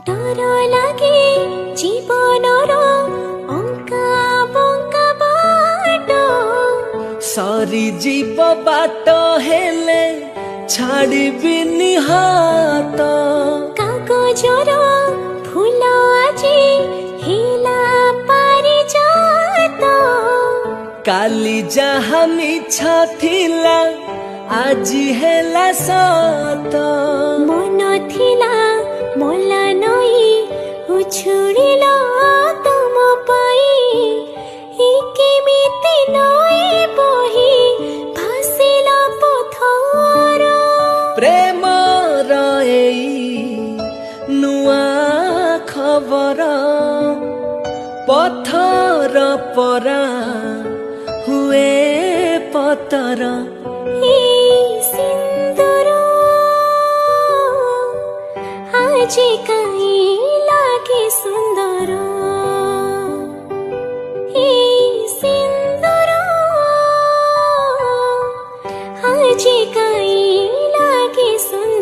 डर लागे जीवनर अंका बंका बाट सरी जीव बाट हेले छाड़बिनी हाथ कागजर फूल आजी हिला पारिजात काली जहा मिछ थिला आजी हेला सत मन थिला मला नई उछुड़िल तुम पाई केमिति नई बही भासिला पथर प्रेम नुआ खबर पथर परा हुए पतर सिंदूर आज कहीं लागे सुंदर सिंदूर आज कहीं लागे सुंदर।